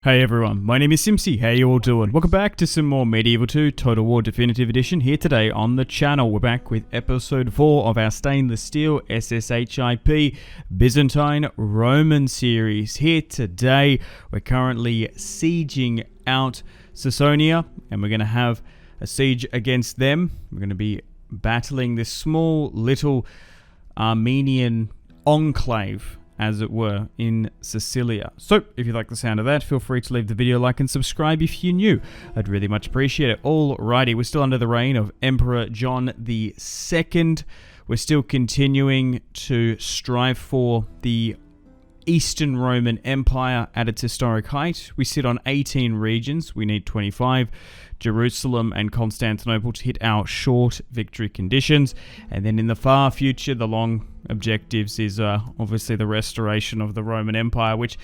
Hey everyone, my name is Simsy, how you all doing? Welcome back to some more Medieval 2 Total War Definitive Edition here today on the channel. We're back with episode 4 of our stainless steel SSHIP Byzantine Roman series. Here today, we're currently sieging out Siscia, and we're going to have a siege against them. We're going to be battling this small little Armenian enclave, as it were, in Sicilia. So, if you like the sound of that, feel free to leave the video a like and subscribe if you're new. I'd really much appreciate it. Alrighty, we're still under the reign of Emperor John II. We're still continuing to strive for the Eastern Roman Empire at its historic height. We sit on 18 regions. We need 25. Jerusalem and Constantinople to hit our short victory conditions. And then in the far future, the long objectives is obviously the restoration of the Roman Empire, which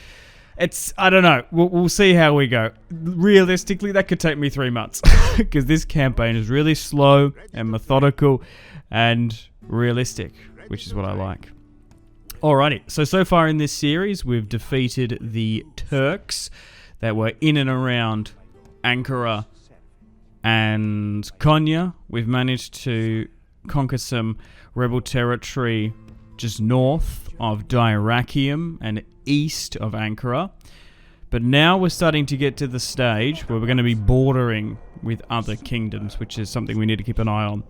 I don't know. We'll see how we go. Realistically, that could take me 3 months because this campaign is really slow and methodical and realistic, which is what I like. Alrighty, so far in this series, we've defeated the Turks that were in and around Ankara and Cumania. We've managed to conquer some rebel territory just north of Dyrrhachium and east of Ankara. But now we're starting to get to the stage where we're going to be bordering with other kingdoms, which is something we need to keep an eye on.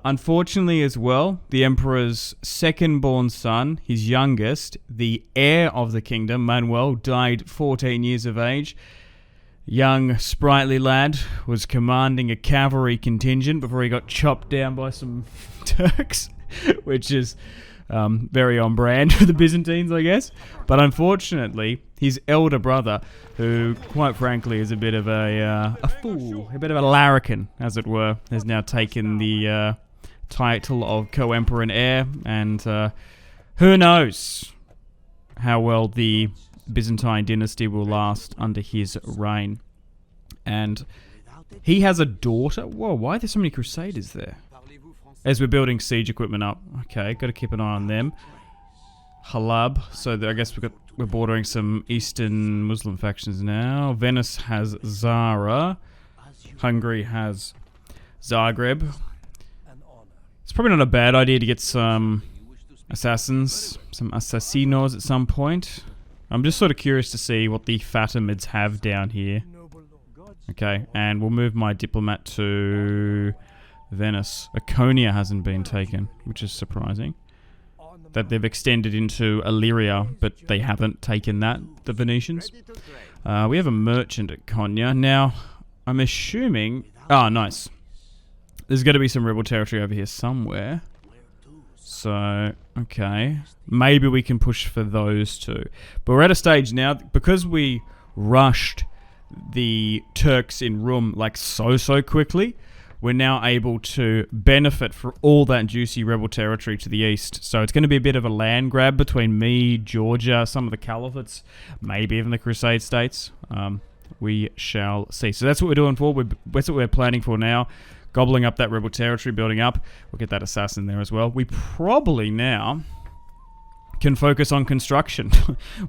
Unfortunately as well, the Emperor's second-born son, his youngest, the heir of the kingdom, Manuel, died 14 years of age. Young, sprightly lad was commanding a cavalry contingent before he got chopped down by some Turks, which is very on brand for the Byzantines, I guess. But unfortunately, his elder brother, who quite frankly is a bit of a fool, a bit of a larrikin, as it were, has now taken the title of co-emperor and heir, and who knows how well the Byzantine dynasty will last under his reign. And he has a daughter. Whoa, why are there so many crusaders there? As we're building siege equipment up. Okay, got to keep an eye on them. Halab. So I guess we're bordering some Eastern Muslim factions now. Venice has Zara. Hungary has Zagreb. It's probably not a bad idea to get some assassins, some assassinos at some point. I'm just sort of curious to see what the Fatimids have down here. Okay, and we'll move my diplomat to Venice. Iconia hasn't been taken, which is surprising. That they've extended into Illyria, but they haven't taken that, the Venetians. We have a merchant at Cumania. Now, I'm assuming... Oh, nice. There's got to be some rebel territory over here somewhere. So, okay. Maybe we can push for those two. But we're at a stage now, because we rushed the Turks in Rum like so quickly, we're now able to benefit from all that juicy rebel territory to the east. So it's going to be a bit of a land grab between me, Georgia, some of the caliphates, maybe even the Crusade states. We shall see. So that's what we're doing for. That's what we're planning for now. Gobbling up that rebel territory, building up. We'll get that assassin there as well. We probably now can focus on construction.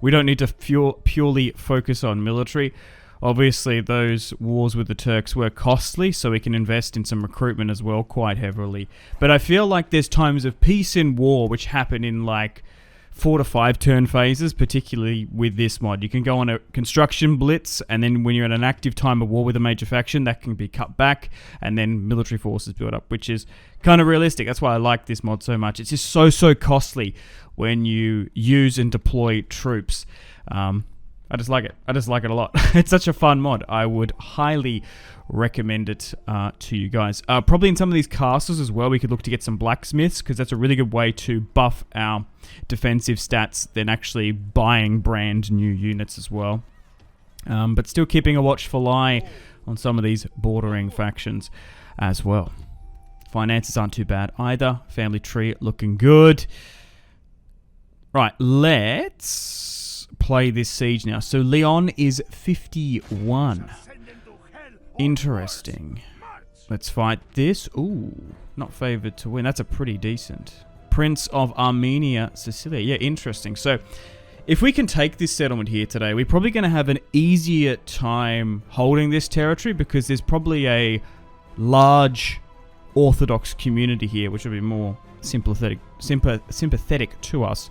We don't need to purely focus on military. Obviously, those wars with the Turks were costly, so we can invest in some recruitment as well quite heavily. But I feel like there's times of peace and war which happen in like 4 to 5 turn phases, particularly with this mod. You can go on a construction blitz, and then when you're in an active time of war with a major faction, that can be cut back, and then military forces build up, which is kind of realistic. That's why I like this mod so much. It's just so costly when you use and deploy troops. I just like it. I just like it a lot. It's such a fun mod. I would highly recommend it to you guys. Probably in some of these castles as well, we could look to get some blacksmiths, because that's a really good way to buff our defensive stats than actually buying brand new units as well. But still keeping a watchful eye on some of these bordering factions as well. Finances aren't too bad either. Family tree looking good. Right, let's play this siege now. So Leon is 51. Interesting. Let's fight this. Ooh, not favored to win. That's a pretty decent. Prince of Armenia, Sicilia. Yeah, interesting. So If we can take this settlement here today, we're probably going to have an easier time holding this territory because there's probably a large Orthodox community here, which will be more sympathetic to us.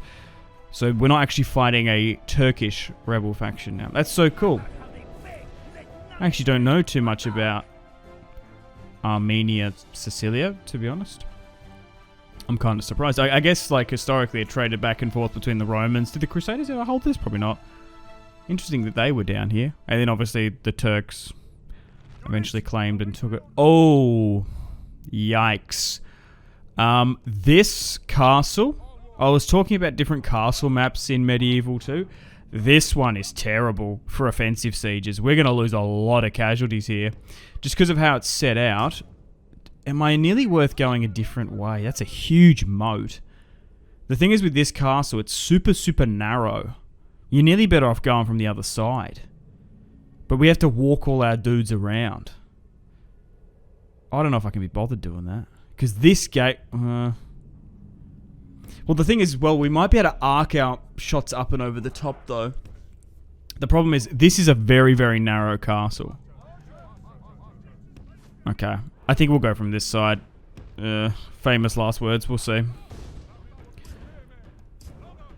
So we're not actually fighting a Turkish rebel faction now. That's so cool. I actually don't know too much about Armenia, Sicilia, to be honest. I'm kind of surprised. I guess, like, historically it traded back and forth between the Romans. Did the Crusaders ever hold this? Probably not. Interesting that they were down here. And then, obviously, the Turks eventually claimed and took it. Oh, yikes. This castle... I was talking about different castle maps in Medieval 2. This one is terrible for offensive sieges. We're going to lose a lot of casualties here. Just because of how it's set out... Am I nearly worth going a different way? That's a huge moat. The thing is with this castle, it's super, super narrow. You're nearly better off going from the other side. But we have to walk all our dudes around. I don't know if I can be bothered doing that. Because this gate... well, the thing is, well, we might be able to arc our shots up and over the top, though. The problem is, this is a very, very narrow castle. Okay. I think we'll go from this side. Famous last words, we'll see.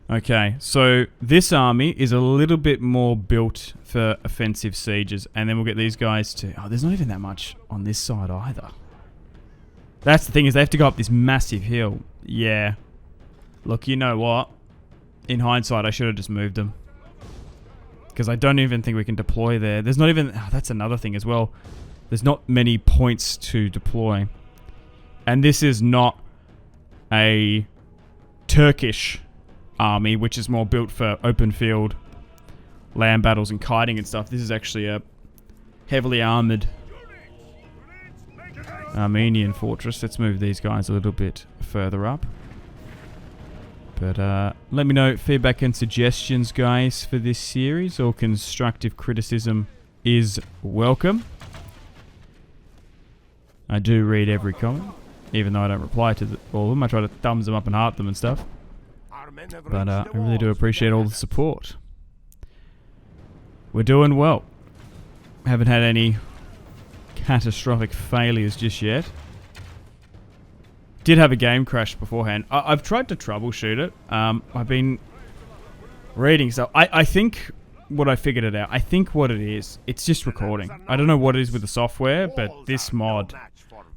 Okay, so this army is a little bit more built for offensive sieges. And then we'll get these guys to... Oh, there's not even that much on this side either. That's the thing, is they have to go up this massive hill. Yeah. Look, you know what? In hindsight, I should have just moved them. Because I don't even think we can deploy there. There's not even... Oh, that's another thing as well. There's not many points to deploy. And this is not a Turkish army, which is more built for open field land battles and kiting and stuff. This is actually a heavily armored Armenian fortress. Let's move these guys a little bit further up. But let me know feedback and suggestions, guys, for this series. Or constructive criticism is welcome. I do read every comment, even though I don't reply to all of them. I try to thumbs them up and heart them and stuff. But I really do appreciate all the support. We're doing well. Haven't had any catastrophic failures just yet. Did have a game crash beforehand. I've tried to troubleshoot it. I've been reading stuff. I think what I figured it out. I think what it is, it's just recording. I don't know what it is with the software, but this mod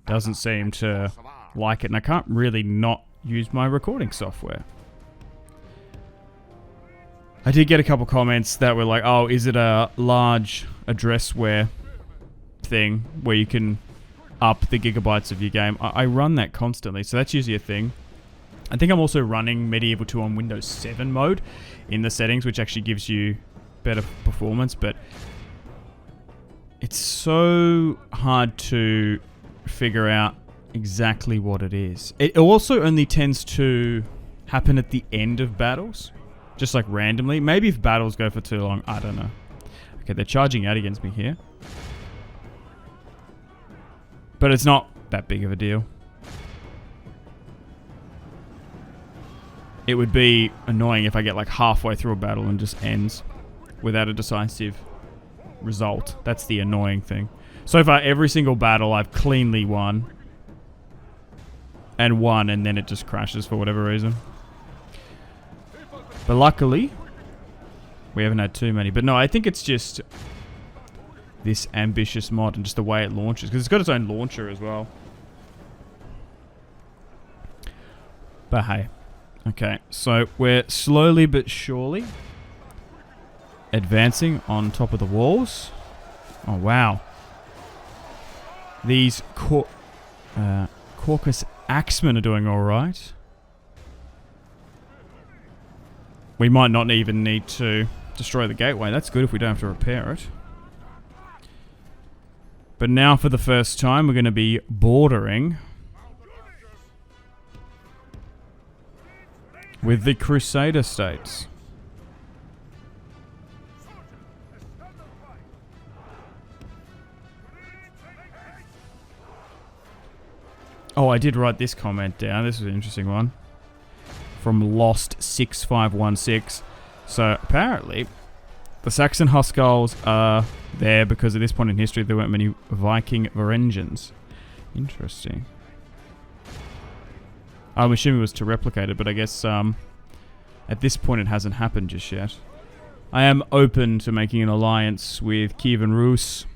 doesn't seem to like it. And I can't really not use my recording software. I did get a couple comments that were like, oh, is it a large addressware thing where you can up the gigabytes of your game? I run that constantly, so that's usually a thing. I think I'm also running Medieval 2 on Windows 7 mode in the settings, which actually gives you better performance, but it's so hard to figure out exactly what it is. It also only tends to happen at the end of battles, just like randomly. Maybe if battles go for too long, I don't know. Okay, they're charging out against me here. But it's not that big of a deal. It would be annoying if I get like halfway through a battle and just ends without a decisive result. That's the annoying thing. So far, every single battle I've cleanly won. And won, and then it just crashes for whatever reason. But luckily, we haven't had too many. But no, I think it's just this ambitious mod and just the way it launches. Because it's got its own launcher as well. But hey. Okay, so we're slowly but surely advancing on top of the walls. Oh, wow. These Caucasus Axemen are doing alright. We might not even need to destroy the gateway. That's good if we don't have to repair it. But now for the first time we're going to be bordering with the Crusader states. Oh, I did write this comment down. This is an interesting one. From Lost 6516. So apparently, the Saxon Huskarls are there because at this point in history there weren't many Viking Varangians. Interesting. I'm assuming it was to replicate it, but I guess at this point it hasn't happened just yet. I am open to making an alliance with Kiev and Rus.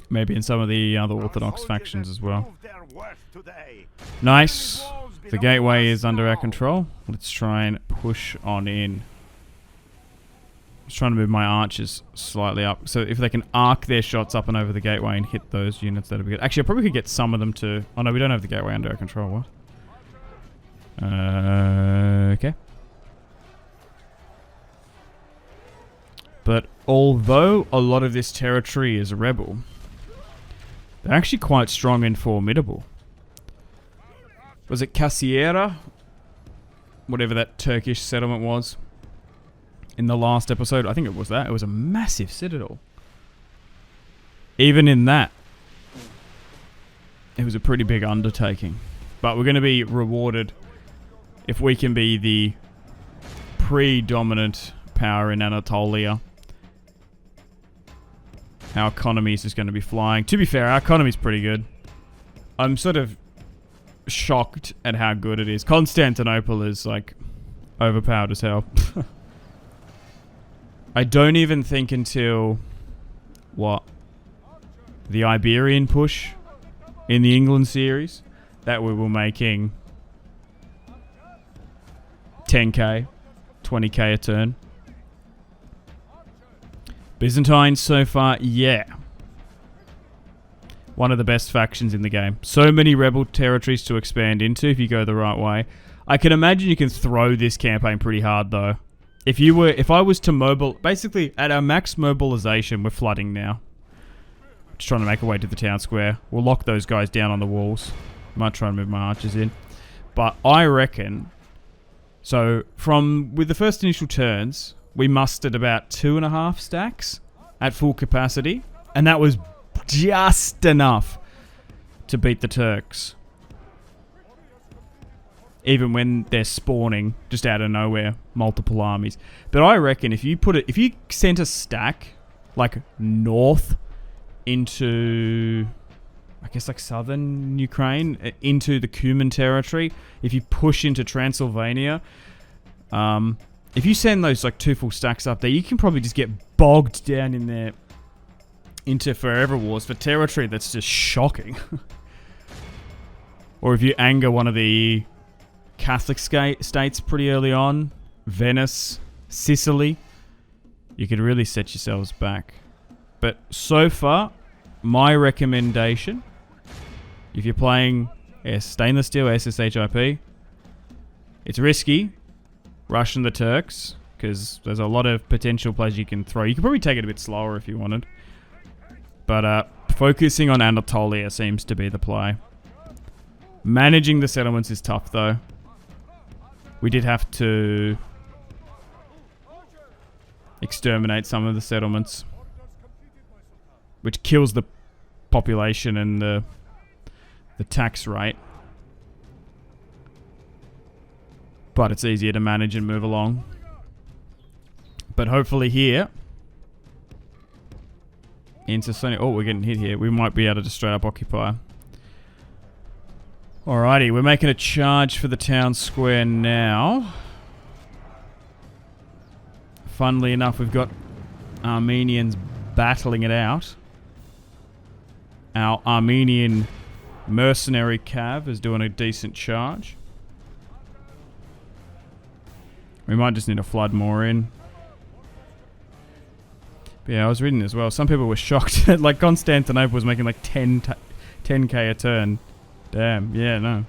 Maybe in some of the other Orthodox factions as well. Nice. The gateway is under our control. Let's try and push on in. I'm just trying to move my archers slightly up. So if they can arc their shots up and over the gateway and hit those units, that'd be good. Actually, I probably could get some of them to... Oh no, we don't have the gateway under our control. What? Okay. But although a lot of this territory is rebel, they're actually quite strong and formidable. Was it Cassiera? Whatever that Turkish settlement was. In the last episode, I think it was that. It was a massive citadel. Even in that, it was a pretty big undertaking. But we're going to be rewarded if we can be the predominant power in Anatolia. Our economy is just going to be flying. To be fair, our economy is pretty good. I'm sort of shocked at how good it is. Constantinople is like overpowered as hell. I don't even think until what? The Iberian push in the England series that we were making 10k, 20k a turn. Byzantine so far, yeah. One of the best factions in the game. So many rebel territories to expand into if you go the right way. I can imagine you can throw this campaign pretty hard though. If I was to basically at our max mobilization, we're flooding now. Just trying to make our way to the town square. We'll lock those guys down on the walls. Might try and move my archers in. But I reckon, so with the first initial turns, we mustered about 2.5 stacks at full capacity. And that was just enough to beat the Turks. Even when they're spawning just out of nowhere, multiple armies. But I reckon if you sent a stack like north into, I guess like southern Ukraine, into the Cuman territory, if you push into Transylvania, if you send those like 2 full stacks up there, you can probably just get bogged down in there into forever wars for territory that's just shocking. Or if you anger one of the Catholic states pretty early on, Venice, Sicily, you could really set yourselves back. But so far, my recommendation, if you're playing stainless steel SSHIP, it's risky, rushing the Turks, because there's a lot of potential plays you can throw. You could probably take it a bit slower if you wanted. But focusing on Anatolia seems to be the play. Managing the settlements is tough though. We did have to exterminate some of the settlements, which kills the population and the tax rate. But it's easier to manage and move along. But hopefully here, into Sony. Oh, we're getting hit here. We might be able to just straight up occupy. Alrighty, we're making a charge for the town square now. Funnily enough, we've got Armenians battling it out. Our Armenian mercenary cav is doing a decent charge. We might just need to flood more in. But yeah, I was reading as well. Some people were shocked. Like Constantinople was making like 10k a turn. Damn, yeah, no.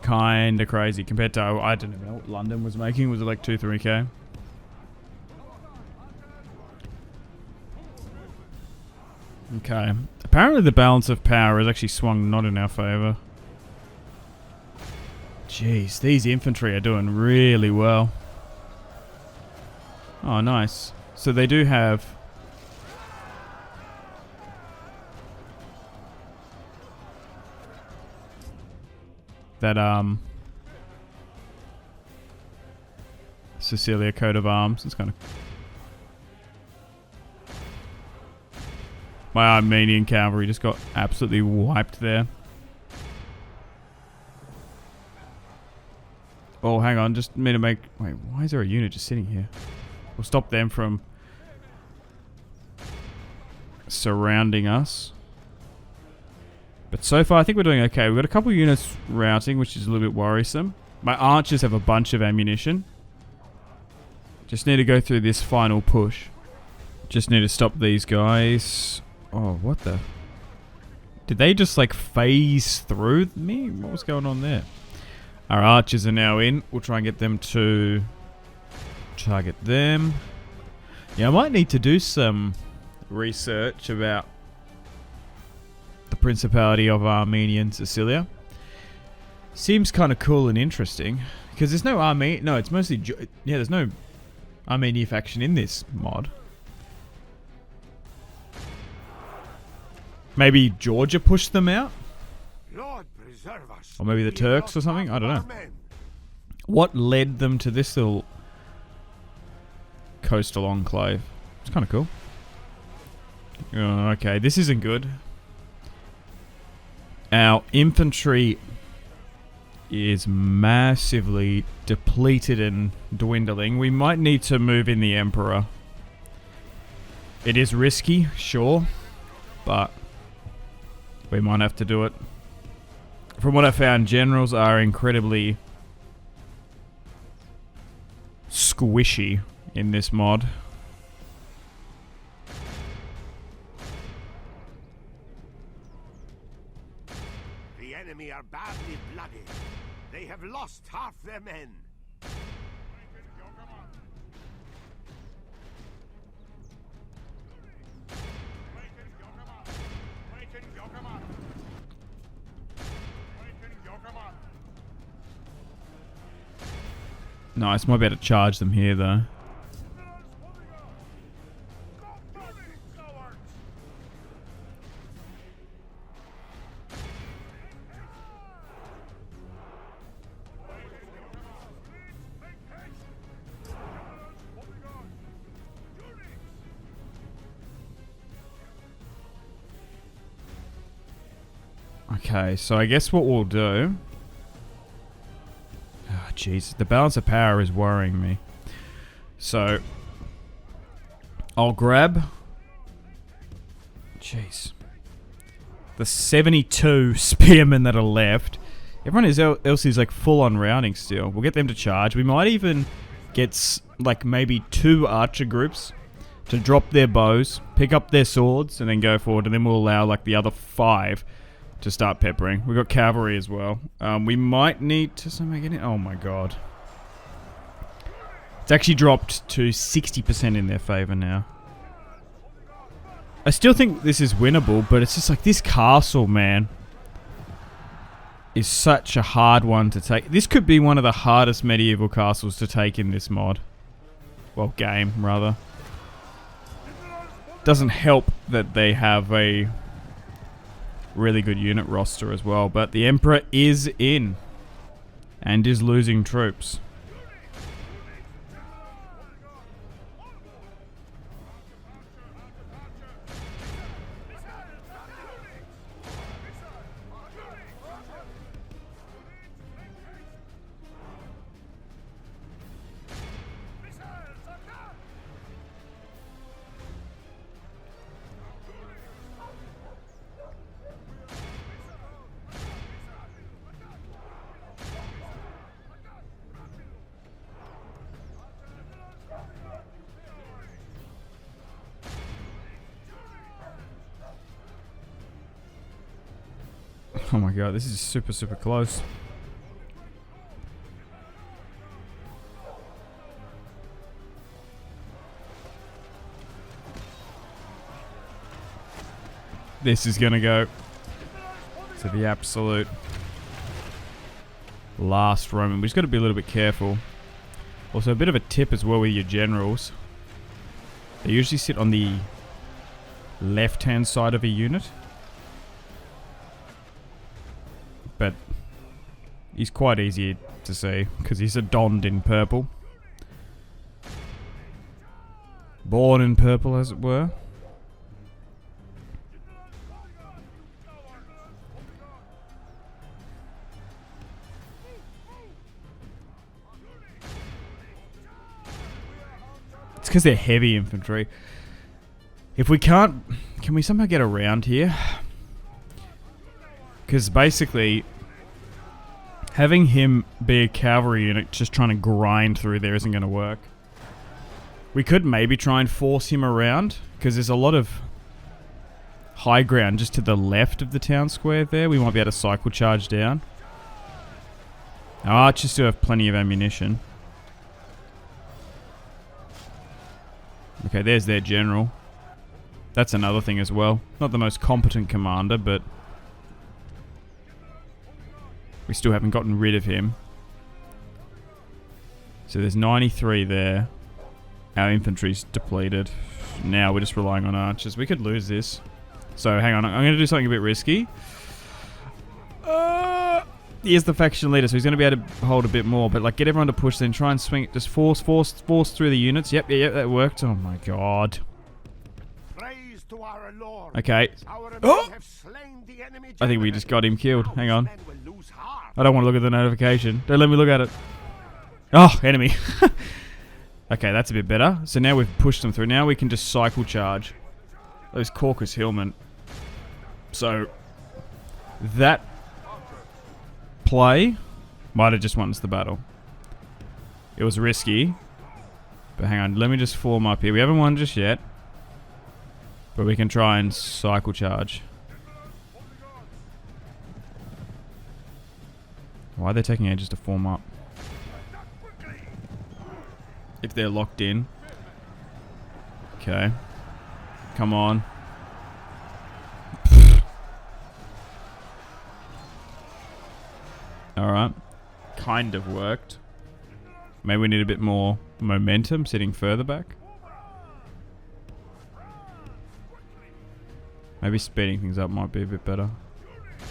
Kinda crazy compared to, I don't even know what London was making. Was it like 2-3k? Okay. Apparently the balance of power has actually swung not in our favour. Jeez, these infantry are doing really well. Oh, nice. So they do have that Sicilia coat of arms. It's kind of... My Armenian cavalry just got absolutely wiped there. Oh, hang on. Just need to make... Wait, why is there a unit just sitting here? We'll stop them from surrounding us. But so far, I think we're doing okay. We've got a couple units routing, which is a little bit worrisome. My archers have a bunch of ammunition. Just need to go through this final push. Just need to stop these guys. Oh, what the... Did they just, like, phase through me? What was going on there? Our archers are now in. We'll try and get them to target them. Yeah, I might need to do some research about the Principality of Armenian Sicilia. Seems kind of cool and interesting. Because there's no Armenian... No, it's mostly... Yeah, there's no Armenian faction in this mod. Maybe Georgia pushed them out? Lord preserve us. Or maybe the Turks or something? I don't know. What led them to this little coastal enclave? It's kind of cool. Okay, this isn't good. Our infantry is massively depleted and dwindling. We might need to move in the Emperor. It is risky, sure, but we might have to do it. From what I found, generals are incredibly squishy in this mod. The enemy are badly bloody. They have lost half their men. Nice, might be able to charge them here though. Okay, so I guess what we'll do... Oh, jeez. The balance of power is worrying me. So... I'll grab... Jeez. The 72 spearmen that are left. Everyone else is like full on routing still. We'll get them to charge. We might even get like maybe 2 archer groups to drop their bows, pick up their swords, and then go forward. And then we'll allow like the other 5 to start peppering. We've got cavalry as well. We might need to somehow get it. Oh my god. It's actually dropped to 60% in their favor now. I still think this is winnable, but it's just like this castle, man, is such a hard one to take. This could be one of the hardest medieval castles to take in this mod. Well, game, rather. Doesn't help that they have a really good unit roster as well, but the Emperor is in and is losing troops. Oh my god, this is super, super close. This is gonna go to the absolute last Roman. We just gotta be a little bit careful. Also, a bit of a tip as well with your generals. They usually sit on the left-hand side of a unit. But He's quite easy to see because he's adorned in purple. Born in purple, as it were. It's because they're heavy infantry. If we can't... Can we somehow get around here? Because basically... Having him be a cavalry unit just trying to grind through there isn't going to work. We could maybe try and force him around, because there's a lot of high ground just to the left of the town square there. We might be able to cycle charge down. Our archers still have plenty of ammunition. Okay, there's their general. That's another thing as well. Not the most competent commander, but... we still haven't gotten rid of him. So there's 93 there. Our infantry's depleted. Now we're just relying on archers. We could lose this. So hang on, I'm going to do something a bit risky. Here's the faction leader, so he's going to be able to hold a bit more. But like, get everyone to push, then try and swing it. Just force through the units. Yep, that worked. Oh my god. Praise to our Lord. Okay. Our men have slain the enemy I think we just got him killed. Hang on. men will lose heart. I don't want to look at the notification. Don't let me look at it. Oh, enemy. Okay, that's a bit better. So now we've pushed them through. Now we can just cycle charge those Caucasus Hillmen. So that play might have just won us the battle. It was risky. But hang on, let me just form up here. We haven't won just yet. But we can try and cycle charge. Why are they taking ages to form up? If they're locked in. Okay. Come on. Alright. Kind of worked. Maybe we need a bit more momentum sitting further back. Maybe speeding things up might be a bit better.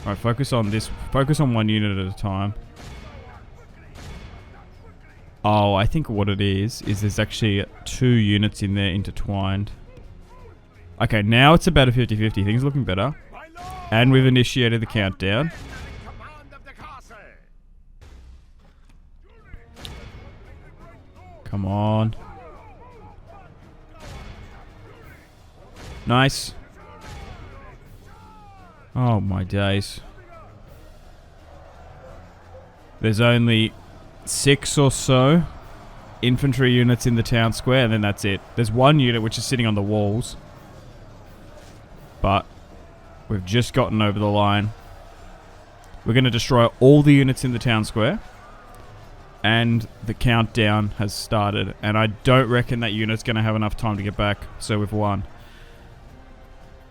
Alright, focus on this. Focus on one unit at a time. Oh, I think what it is there's actually 2 units in there intertwined. Okay, now it's about a 50-50. Things are looking better. And we've initiated the countdown. Come on. Nice. Oh my days. There's only 6 or so infantry units in the town square, and then that's it. There's 1 unit which is sitting on the walls. But we've just gotten over the line. We're going to destroy all the units in the town square. And the countdown has started. And I don't reckon that unit's going to have enough time to get back. So we've won.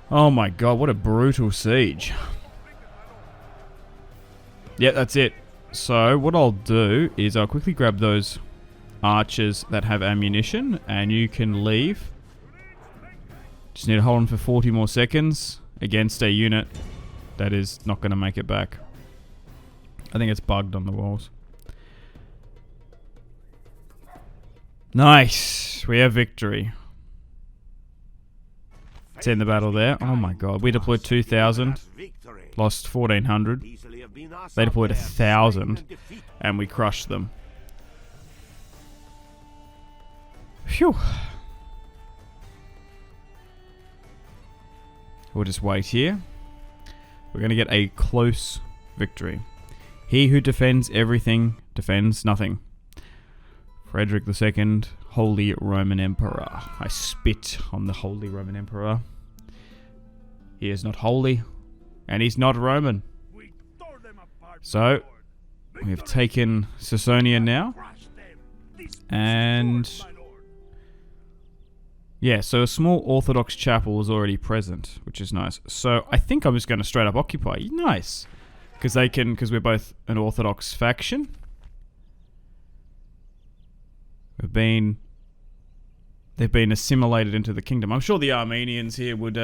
Oh my god, what a brutal siege. Yeah, that's it. So what I'll do is I'll quickly grab those archers that have ammunition. And you can leave. Just need to hold on for 40 more seconds against a unit that is not going to make it back. I think it's bugged on the walls. Nice. We have victory. Let's end the battle there. Oh my god. We deployed 2,000. Lost 1,400. They deployed 1,000. And we crushed them. Phew. We'll just wait here. We're going to get a close victory. He who defends everything defends nothing. Frederick II, Holy Roman Emperor. I spit on the Holy Roman Emperor. He is not holy, and he's not Roman. So, we've taken Siscia now. And... yeah, so a small Orthodox chapel is already present, which is nice. So, I think I'm just going to straight up occupy. Nice. Because we're both an Orthodox faction. They've been assimilated into the kingdom. I'm sure the Armenians here would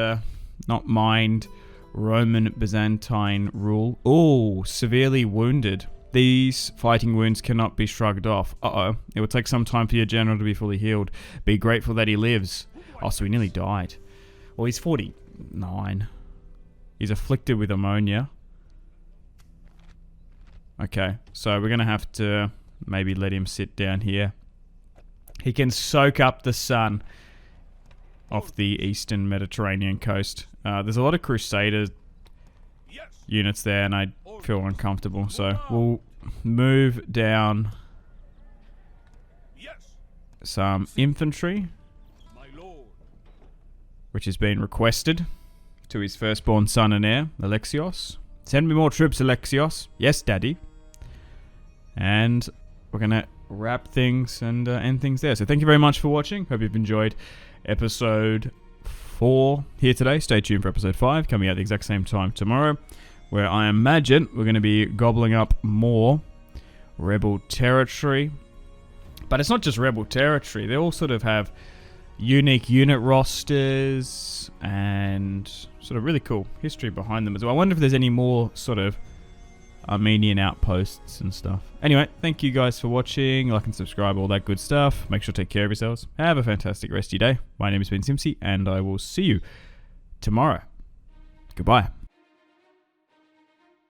not mind Roman Byzantine rule. Oh, severely wounded. These fighting wounds cannot be shrugged off. Uh-oh. It will take some time for your general to be fully healed. Be grateful that he lives. Oh, so he nearly died. Well, he's 49. He's afflicted with ammonia. Okay, so we're going to have to maybe let him sit down here. He can soak up the sun off the eastern Mediterranean coast. There's a lot of Crusader units there, and I feel uncomfortable. So we'll move down some infantry, which has been requested to his firstborn son and heir, Alexios. Send me more troops, Alexios. Yes, Daddy. And we're going to wrap things and end things there. So thank you very much for watching. Hope you've enjoyed episode 4 here today. Stay tuned for episode 5 coming out at the exact same time tomorrow, where I imagine we're going to be gobbling up more rebel territory. But it's not just rebel territory. They all sort of have unique unit rosters and sort of really cool history behind them as well. I wonder if there's any more sort of Armenian outposts and stuff. Anyway, thank you guys for watching. Like and subscribe, all that good stuff. Make sure to take care of yourselves. Have a fantastic rest of your day. My name has been Simsi, and I will see you tomorrow. Goodbye.